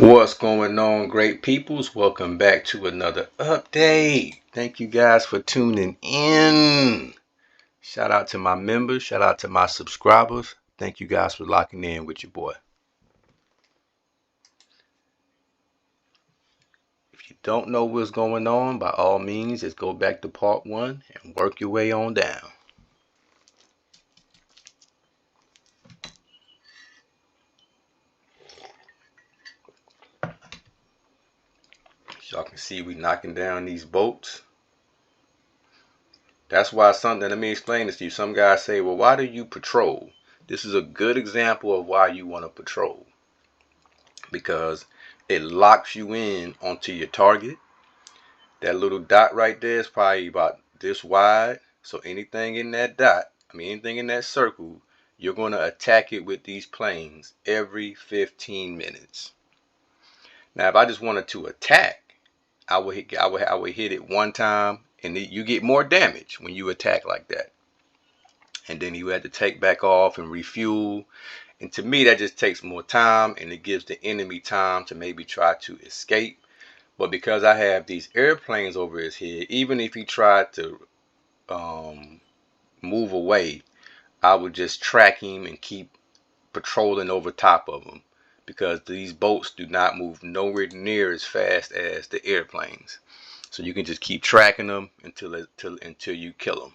What's going on, great peoples? Welcome back to another update. Thank you guys for tuning in. Shout out to my members, shout out to my subscribers. Thank you guys for locking in with your boy. If you don't know what's going on, by all means, just go back to part 1 and work your way on down. As y'all can see, we knocking down these bolts. That's why let me explain this to you. Some guys say, well, why do you patrol? This is a good example of why you want to patrol. Because it locks you in onto your target. That little dot right there is probably about this wide. So anything in that dot, anything in that circle, you're going to attack it with these planes every 15 minutes. Now, if I just wanted to attack, I would hit it one time, and you get more damage when you attack like that. And then you had to take back off and refuel. And to me, that just takes more time, and it gives the enemy time to maybe try to escape. But because I have these airplanes over his head, even if he tried to move away, I would just track him and keep patrolling over top of him, because these boats do not move nowhere near as fast as the airplanes. So you can just keep tracking them until you kill them.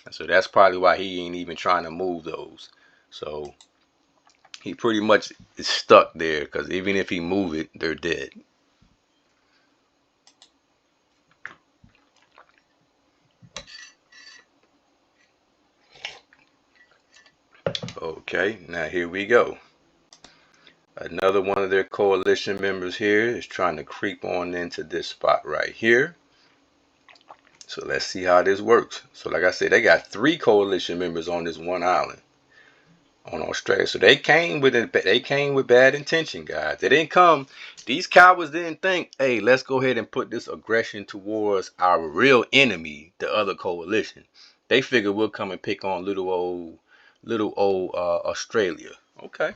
And so that's probably why he ain't even trying to move those. So he pretty much is stuck there, because even if he move it, they're dead. Okay, now here we go. Another one of their coalition members here is trying to creep on into this spot right here. So let's see how this works. So like I said, they got 3 coalition members on this one island on Australia. So they came with bad intention, guys. They didn't come. These cowards didn't think, hey, let's go ahead and put this aggression towards our real enemy, the other coalition. They figured we'll come and pick on little old Australia. Okay.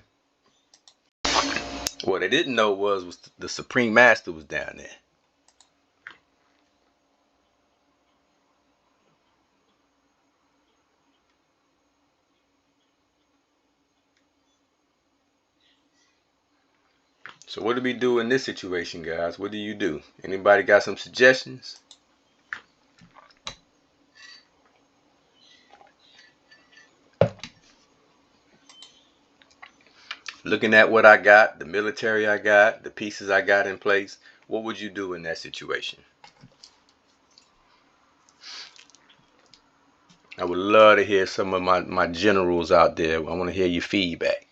What they didn't know was the Supreme Master was down there. So what do we do in this situation, guys? What do you do? Anybody got some suggestions? Looking at what I got, the military I got, the pieces I got in place, what would you do in that situation? I would love to hear some of my generals out there. I want to hear your feedback.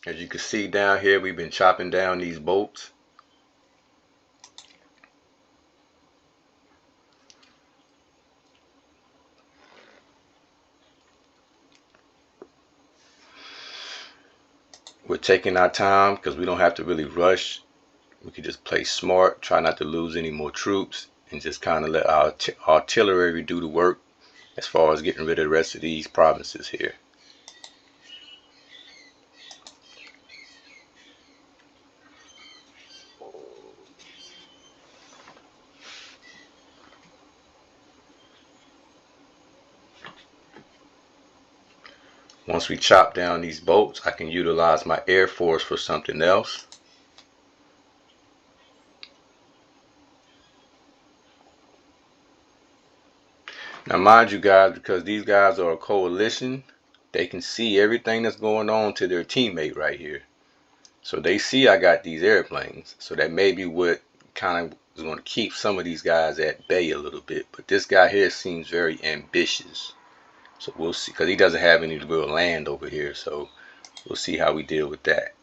As you can see down here, we've been chopping down these bolts. We're taking our time because we don't have to really rush. We can just play smart, try not to lose any more troops, and just kind of let our artillery do the work as far as getting rid of the rest of these provinces here. Once we chop down these bolts, I can utilize my Air Force for something else. Now mind you guys, because these guys are a coalition, they can see everything that's going on to their teammate right here. So they see I got these airplanes. So that may be what kind of is going to keep some of these guys at bay a little bit. But this guy here seems very ambitious. So we'll see, because he doesn't have any real land over here. So we'll see how we deal with that.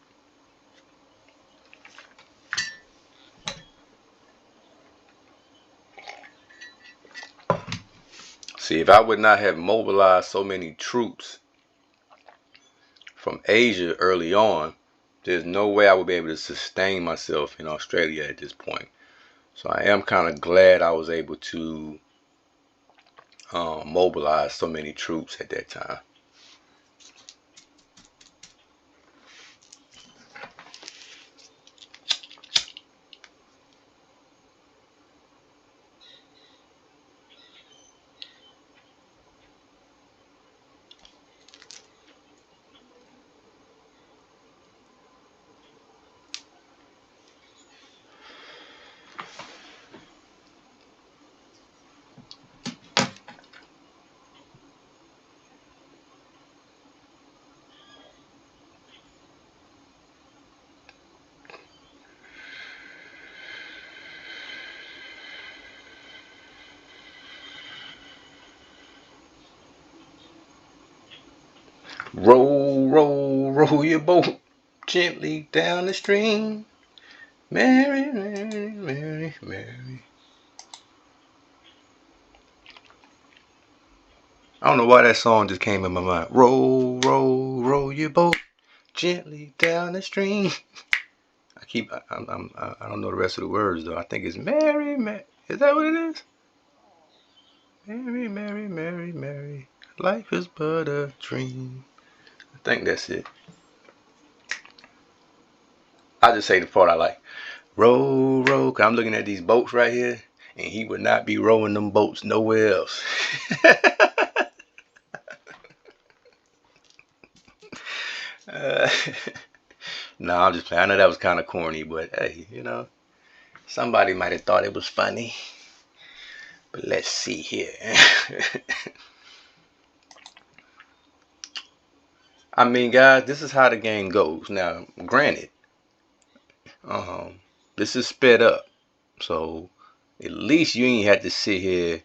See, if I would not have mobilized so many troops from Asia early on, there's no way I would be able to sustain myself in Australia at this point. So I am kind of glad I was able to mobilize so many troops at that time. Roll, roll, roll your boat gently down the stream. Mary, Mary, Mary, Mary. I don't know why that song just came in my mind. Roll, roll, roll your boat gently down the stream. I don't know the rest of the words though. I think it's Mary, Mary. Is that what it is? Mary, Mary, Mary, Mary. Life is but a dream. I think that's it. I just say the part I like. Row, row. Cause I'm looking at these boats right here, and he would not be rowing them boats nowhere else. uh, no, I'm just playing. I know that was kind of corny, but hey, somebody might have thought it was funny. But let's see here. I mean, guys, this is how the game goes. Now, granted, this is sped up, so at least you ain't had to sit here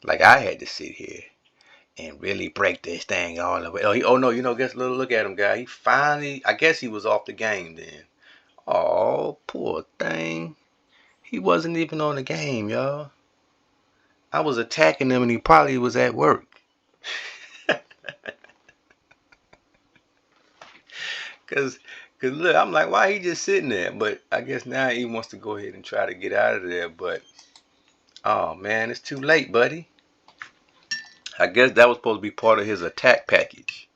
like I had to sit here and really break this thing all the way. Oh no, guess look at him, guy. He finally, I guess he was off the game then. Oh, poor thing. He wasn't even on the game, y'all. I was attacking him and he probably was at work. Cause look, I'm like, why he just sitting there? But I guess now he wants to go ahead and try to get out of there. But oh man, it's too late, buddy. I guess that was supposed to be part of his attack package.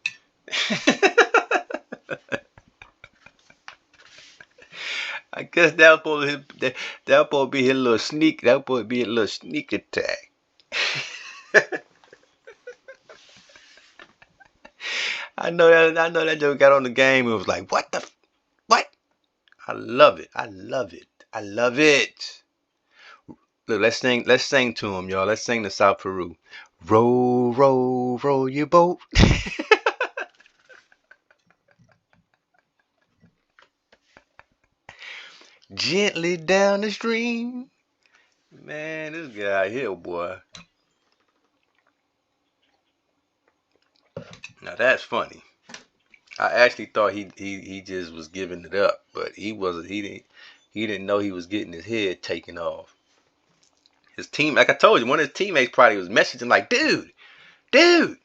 I guess that was supposed to be his little sneak. That was supposed to be a little sneak attack. I know that joke got on the game and was like, what? I love it. I love it. I love it. Look, let's sing to him, y'all. Let's sing to South Peru. Row, row, row your boat. Gently down the stream. Man, this guy here, boy. Now that's funny. I actually thought he just was giving it up, but he wasn't. He didn't know he was getting his head taken off. His team, like I told you, one of his teammates probably was messaging like, dude, you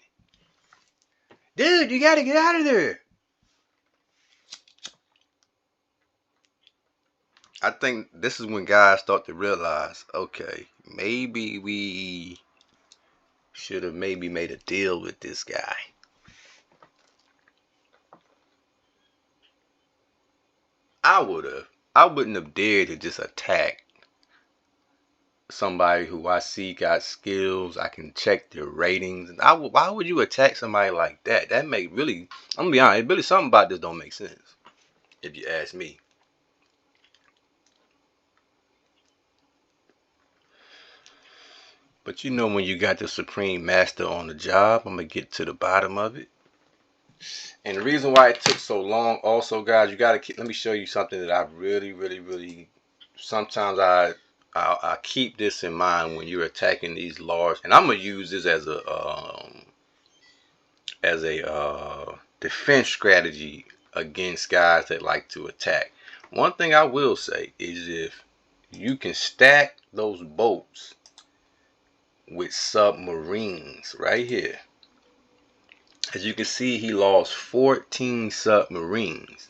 gotta get out of there. I think this is when guys start to realize, okay, maybe we should have maybe made a deal with this guy. I wouldn't have dared to just attack somebody who I see got skills. I can check their ratings. Why would you attack somebody like that? That make really, I'm gonna be honest, really something about this don't make sense, if you ask me. But when you got the Supreme Master on the job, I'm gonna get to the bottom of it. And the reason why it took so long, also, guys, you gotta let me show you something that I really, really, really. Sometimes I keep this in mind when you're attacking these large, and I'm gonna use this as a defense strategy against guys that like to attack. One thing I will say is if you can stack those boats with submarines right here. As you can see, he lost 14 submarines.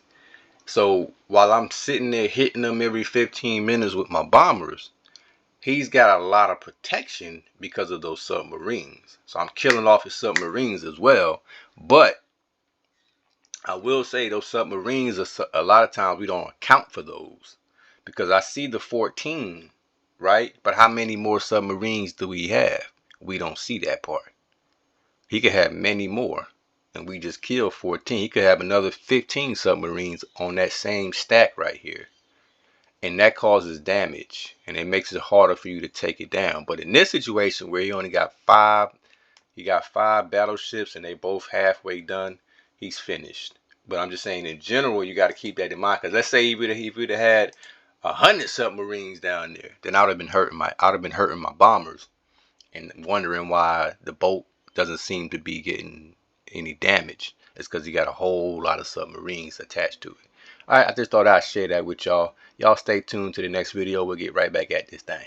So while I'm sitting there hitting them every 15 minutes with my bombers, he's got a lot of protection because of those submarines. So I'm killing off his submarines as well. But I will say those submarines, a lot of times we don't account for those. Because I see the 14, right? But how many more submarines do we have? We don't see that part. He could have many more. And we just killed 14. He could have another 15 submarines on that same stack right here. And that causes damage. And it makes it harder for you to take it down. But in this situation where he only got 5, he got 5 battleships and they both halfway done, he's finished. But I'm just saying in general, you got to keep that in mind. Because let's say he would have had 100 submarines down there, then I'd have been hurting my bombers and wondering why the boat doesn't seem to be getting any damage. It's because he got a whole lot of submarines attached to it. All right, I just thought I'd share that with y'all. Y'all stay tuned to the next video. We'll get right back at this thing.